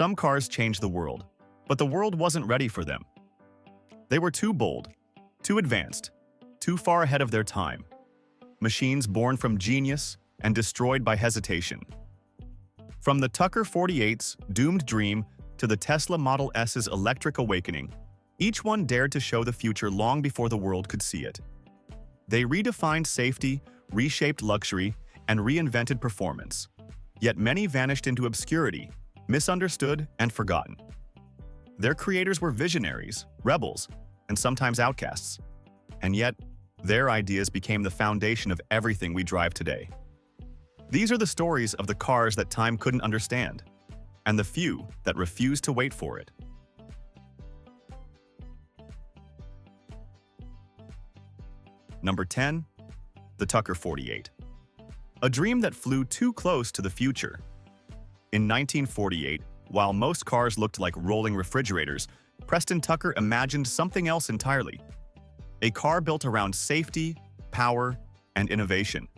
Some cars changed the world, but the world wasn't ready for them. They were too bold, too advanced, too far ahead of their time. Machines born from genius and destroyed by hesitation. From the Tucker 48's doomed dream to the Tesla Model S's electric awakening, each one dared to show the future long before the world could see it. They redefined safety, reshaped luxury, and reinvented performance. Yet many vanished into obscurity, misunderstood and forgotten. Their creators were visionaries, rebels, and sometimes outcasts. And yet, their ideas became the foundation of everything we drive today. These are the stories of the cars that time couldn't understand, and the few that refused to wait for it. Number 10. The Tucker 48. A dream that flew too close to the future. In 1948, while most cars looked like rolling refrigerators, Preston Tucker imagined something else entirely. A car built around safety, power, and innovation.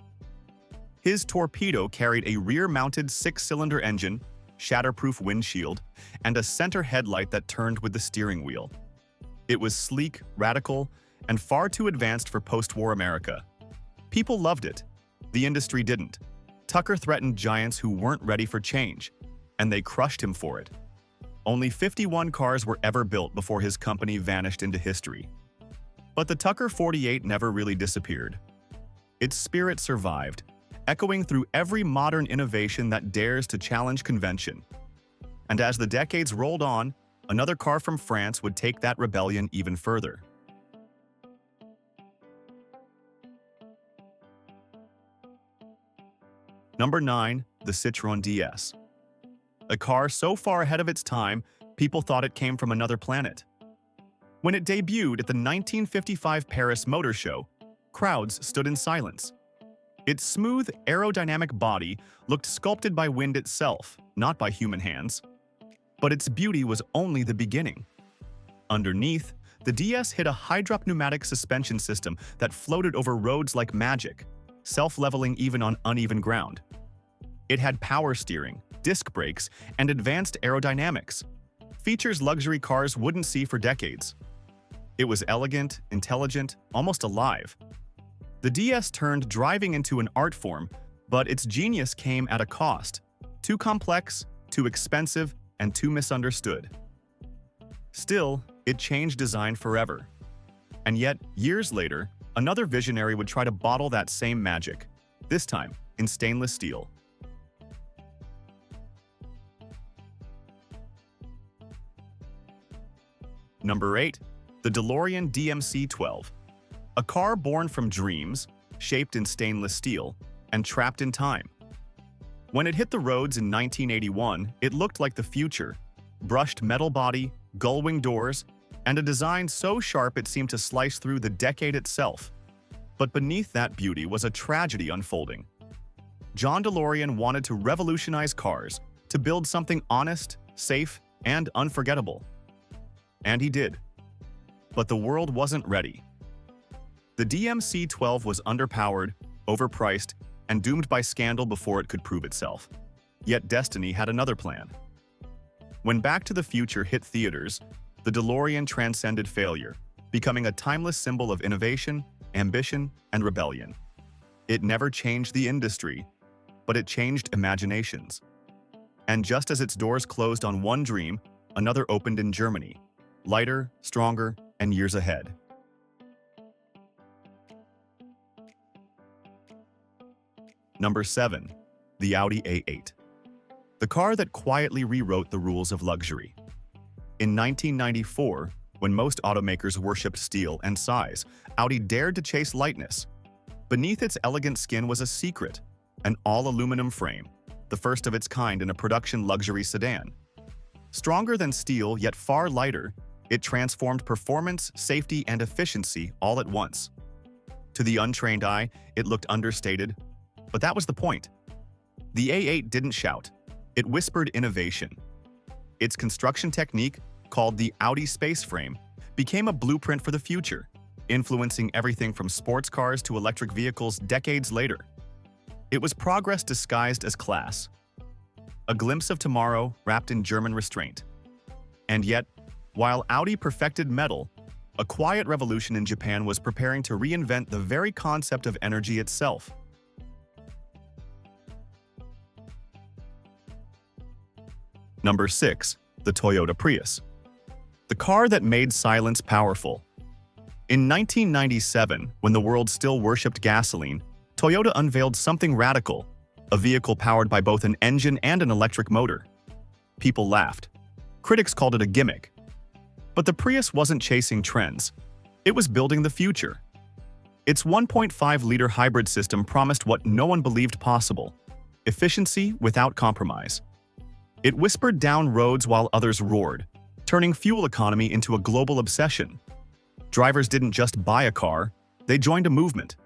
His Torpedo carried a rear-mounted 6-cylinder engine, shatterproof windshield, and a center headlight that turned with the steering wheel. It was sleek, radical, and far too advanced for post-war America. People loved it. The industry didn't. Tucker threatened giants who weren't ready for change, and they crushed him for it. Only 51 cars were ever built before his company vanished into history. But the Tucker 48 never really disappeared. Its spirit survived, echoing through every modern innovation that dares to challenge convention. And as the decades rolled on, another car from France would take that rebellion even further. Number 9. The Citroën DS. A car so far ahead of its time, people thought it came from another planet. When it debuted at the 1955 Paris Motor Show, crowds stood in silence. Its smooth, aerodynamic body looked sculpted by wind itself, not by human hands. But its beauty was only the beginning. Underneath, the DS hid a hydrop pneumatic suspension system that floated over roads like magic, self-leveling even on uneven ground. It had power steering, disc brakes, and advanced aerodynamics, features luxury cars wouldn't see for decades. It was elegant, intelligent, almost alive. The DS turned driving into an art form, but its genius came at a cost. Too complex, too expensive, and too misunderstood. Still, it changed design forever. And yet, years later, another visionary would try to bottle that same magic, this time in stainless steel. Number 8. The DeLorean DMC-12. A car born from dreams, shaped in stainless steel, and trapped in time. When it hit the roads in 1981, it looked like the future. Brushed metal body, gull-wing doors, and a design so sharp it seemed to slice through the decade itself. But beneath that beauty was a tragedy unfolding. John DeLorean wanted to revolutionize cars, to build something honest, safe, and unforgettable. And he did. But the world wasn't ready. The DMC-12 was underpowered, overpriced, and doomed by scandal before it could prove itself. Yet destiny had another plan. When Back to the Future hit theaters, the DeLorean transcended failure, becoming a timeless symbol of innovation, ambition, and rebellion. It never changed the industry, but it changed imaginations. And just as its doors closed on one dream, another opened in Germany, lighter, stronger, and years ahead. Number 7. The Audi A8. The car that quietly rewrote the rules of luxury. In 1994, when most automakers worshipped steel and size, Audi dared to chase lightness. Beneath its elegant skin was a secret, an all-aluminum frame, the first of its kind in a production luxury sedan. Stronger than steel, yet far lighter, it transformed performance, safety, and efficiency all at once. To the untrained eye, it looked understated, but that was the point. The A8 didn't shout. It whispered innovation. Its construction technique, called the Audi space frame, became a blueprint for the future, influencing everything from sports cars to electric vehicles decades later. It was progress disguised as class. a glimpse of tomorrow wrapped in German restraint. And yet, while Audi perfected metal, a quiet revolution in Japan was preparing to reinvent the very concept of energy itself. Number 6. The Toyota Prius. The car that made silence powerful. In 1997, when the world still worshipped gasoline, Toyota unveiled something radical, a vehicle powered by both an engine and an electric motor. People laughed. Critics called it a gimmick. But the Prius wasn't chasing trends. It was building the future. Its 1.5-liter hybrid system promised what no one believed possible: efficiency without compromise. It whispered down roads while others roared, turning fuel economy into a global obsession. Drivers didn't just buy a car, they joined a movement.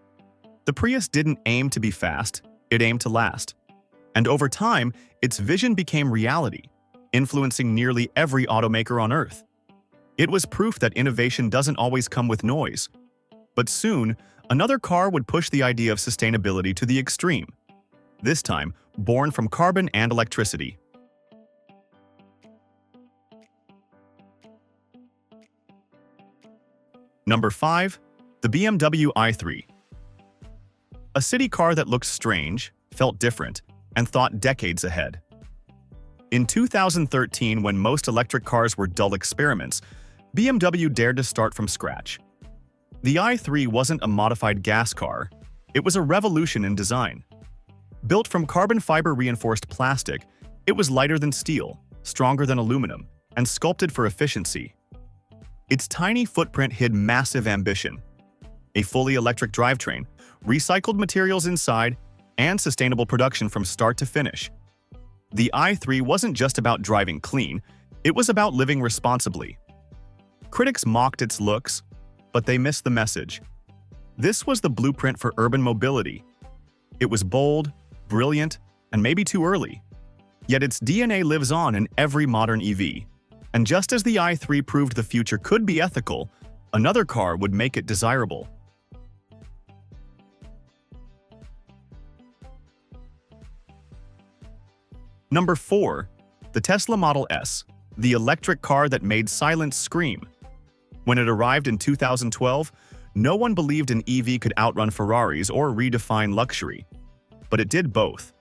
The Prius didn't aim to be fast, it aimed to last. And over time, its vision became reality, influencing nearly every automaker on Earth. It was proof that innovation doesn't always come with noise. But soon, another car would push the idea of sustainability to the extreme. This time, born from carbon and electricity. Number 5. The BMW i3. A city car that looked strange, felt different, and thought decades ahead. In 2013, when most electric cars were dull experiments, BMW dared to start from scratch. The i3 wasn't a modified gas car, it was a revolution in design. Built from carbon fiber reinforced plastic, it was lighter than steel, stronger than aluminum, and sculpted for efficiency. Its tiny footprint hid massive ambition: a fully electric drivetrain, recycled materials inside, and sustainable production from start to finish. The i3 wasn't just about driving clean, it was about living responsibly. Critics mocked its looks, but they missed the message. This was the blueprint for urban mobility. It was bold, brilliant, and maybe too early. Yet its DNA lives on in every modern EV. And just as the i3 proved the future could be ethical, another car would make it desirable. Number 4. The Tesla Model S, the electric car that made silence scream. When it arrived in 2012, no one believed an EV could outrun Ferraris or redefine luxury. But it did both.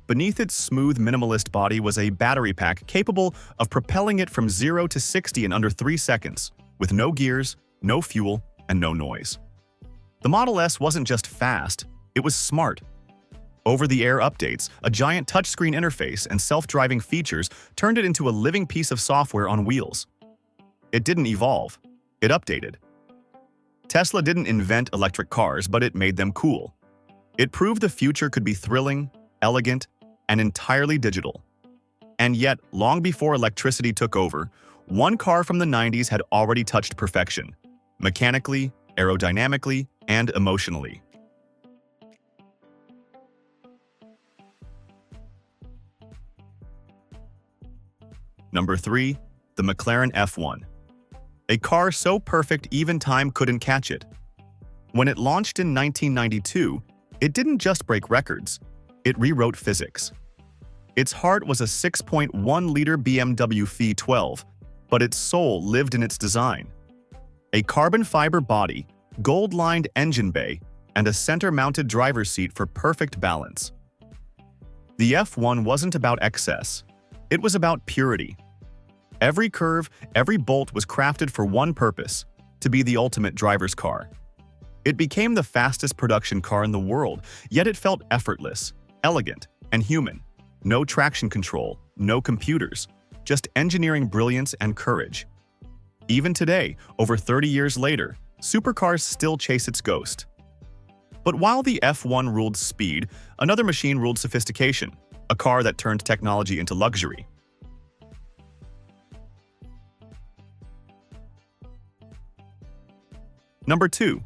Beneath its smooth, minimalist body was a battery pack capable of propelling it from 0 to 60 in under 3 seconds, with no gears, no fuel, and no noise. The Model S wasn't just fast, it was smart. Over-the-air updates, a giant touchscreen interface, and self-driving features turned it into a living piece of software on wheels. It didn't evolve, it updated. Tesla didn't invent electric cars, but it made them cool. It proved the future could be thrilling, elegant, and entirely digital. And yet, long before electricity took over, one car from the 90s had already touched perfection, mechanically, aerodynamically, and emotionally. Number 3. The McLaren F1. A car so perfect even time couldn't catch it. When it launched in 1992, it didn't just break records, it rewrote physics. Its heart was a 6.1-liter BMW V12, but its soul lived in its design. A carbon fiber body, gold-lined engine bay, and a center-mounted driver's seat for perfect balance. The F1 wasn't about excess, it was about purity. Every curve, every bolt was crafted for one purpose: to be the ultimate driver's car. It became the fastest production car in the world, yet it felt effortless, elegant, and human. No traction control, no computers, just engineering brilliance and courage. Even today, over 30 years later, supercars still chase its ghost. But while the F1 ruled speed, another machine ruled sophistication, a car that turned technology into luxury. Number 2.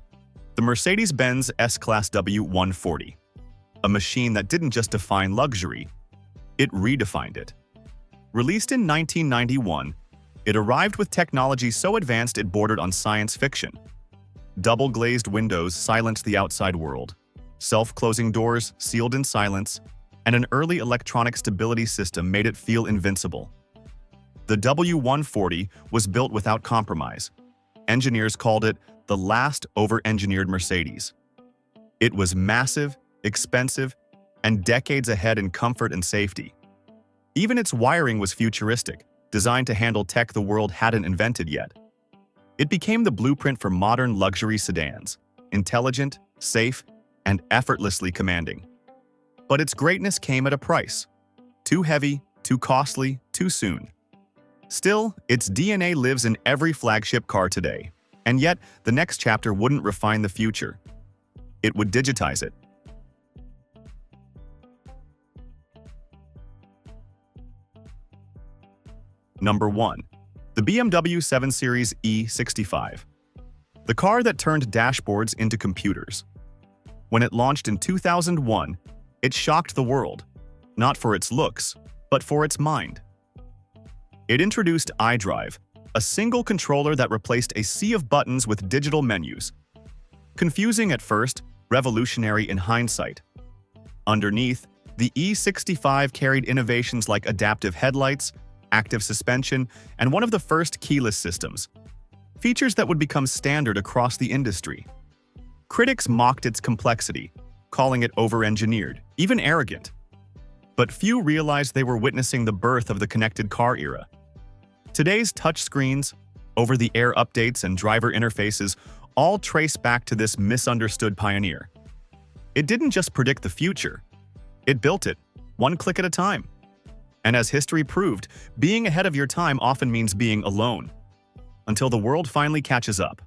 The Mercedes-Benz S-Class W140. A machine that didn't just define luxury, it redefined it. Released in 1991, it arrived with technology so advanced it bordered on science fiction. Double-glazed windows silenced the outside world. Self-closing doors sealed in silence. and an early electronic stability system made it feel invincible. The W140 was built without compromise. Engineers called it the last over-engineered Mercedes. It was massive, expensive, and decades ahead in comfort and safety. Even its wiring was futuristic, designed to handle tech the world hadn't invented yet. It became the blueprint for modern luxury sedans, intelligent, safe, and effortlessly commanding. But its greatness came at a price. Too heavy, too costly, too soon. Still, its DNA lives in every flagship car today, and yet the next chapter wouldn't refine the future. It would digitize it. Number 1. The BMW 7 Series E65. The car that turned dashboards into computers. When it launched in 2001, it shocked the world, not for its looks, but for its mind. It introduced iDrive, a single controller that replaced a sea of buttons with digital menus. Confusing at first, revolutionary in hindsight. Underneath, the E65 carried innovations like adaptive headlights, active suspension, and one of the first keyless systems, features that would become standard across the industry. Critics mocked its complexity, calling it over-engineered, even arrogant. But few realized they were witnessing the birth of the connected car era. Today's touchscreens, over-the-air updates, and driver interfaces all trace back to this misunderstood pioneer. It didn't just predict the future, it built it, one click at a time. And as history proved, being ahead of your time often means being alone, until the world finally catches up.